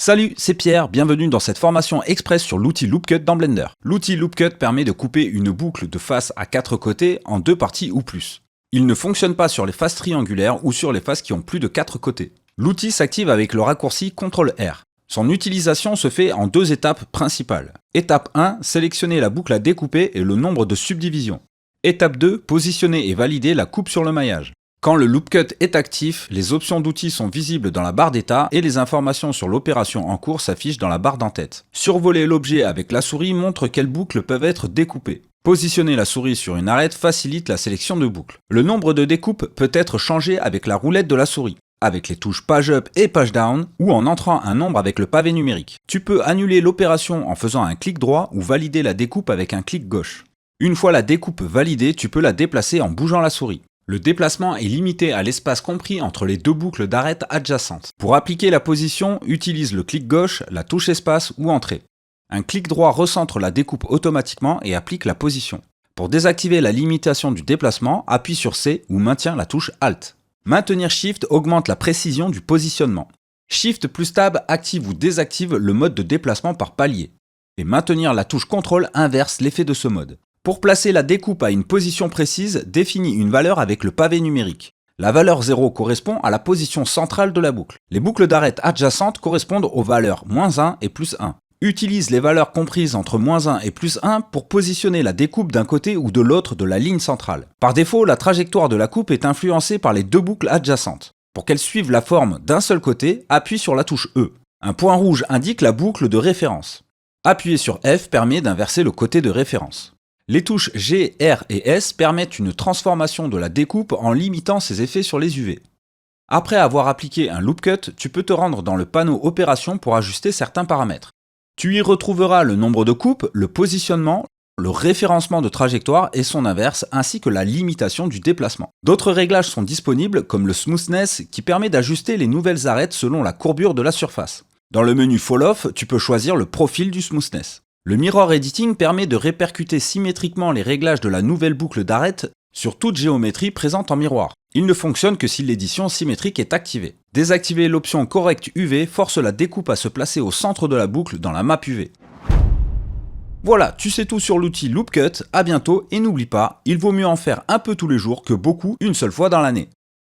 Salut, c'est Pierre, bienvenue dans cette formation express sur l'outil LoopCut dans Blender. L'outil LoopCut permet de couper une boucle de face à 4 côtés en 2 parties ou plus. Il ne fonctionne pas sur les faces triangulaires ou sur les faces qui ont plus de 4 côtés. L'outil s'active avec le raccourci CTRL-R. Son utilisation se fait en 2 étapes principales. Étape 1, sélectionner la boucle à découper et le nombre de subdivisions. Étape 2, positionner et valider la coupe sur le maillage. Quand le LoopCut est actif, les options d'outils sont visibles dans la barre d'état et les informations sur l'opération en cours s'affichent dans la barre d'en-tête. Survoler l'objet avec la souris montre quelles boucles peuvent être découpées. Positionner la souris sur une arête facilite la sélection de boucles. Le nombre de découpes peut être changé avec la roulette de la souris, avec les touches Page Up et Page Down, ou en entrant un nombre avec le pavé numérique. Tu peux annuler l'opération en faisant un clic droit ou valider la découpe avec un clic gauche. Une fois la découpe validée, tu peux la déplacer en bougeant la souris. Le déplacement est limité à l'espace compris entre les 2 boucles d'arêtes adjacentes. Pour appliquer la position, utilise le clic gauche, la touche espace ou entrée. Un clic droit recentre la découpe automatiquement et applique la position. Pour désactiver la limitation du déplacement, appuie sur C ou maintiens la touche Alt. Maintenir Shift augmente la précision du positionnement. Shift plus Tab active ou désactive le mode de déplacement par palier. Et maintenir la touche CTRL inverse l'effet de ce mode. Pour placer la découpe à une position précise, définis une valeur avec le pavé numérique. La valeur 0 correspond à la position centrale de la boucle. Les boucles d'arêtes adjacentes correspondent aux valeurs -1 et +1. Utilise les valeurs comprises entre -1 et +1 pour positionner la découpe d'un côté ou de l'autre de la ligne centrale. Par défaut, la trajectoire de la coupe est influencée par les 2 boucles adjacentes. Pour qu'elles suivent la forme d'un seul côté, appuie sur la touche E. Un point rouge indique la boucle de référence. Appuyer sur F permet d'inverser le côté de référence. Les touches G, R et S permettent une transformation de la découpe en limitant ses effets sur les UV. Après avoir appliqué un LoopCut, tu peux te rendre dans le panneau Opérations pour ajuster certains paramètres. Tu y retrouveras le nombre de coupes, le positionnement, le référencement de trajectoire et son inverse, ainsi que la limitation du déplacement. D'autres réglages sont disponibles, comme le Smoothness, qui permet d'ajuster les nouvelles arêtes selon la courbure de la surface. Dans le menu Fall Off, tu peux choisir le profil du Smoothness. Le Mirror Editing permet de répercuter symétriquement les réglages de la nouvelle boucle d'arête sur toute géométrie présente en miroir. Il ne fonctionne que si l'édition symétrique est activée. Désactiver l'option Correct UV force la découpe à se placer au centre de la boucle dans la map UV. Voilà, tu sais tout sur l'outil LoopCut, à bientôt et n'oublie pas, il vaut mieux en faire un peu tous les jours que beaucoup une seule fois dans l'année.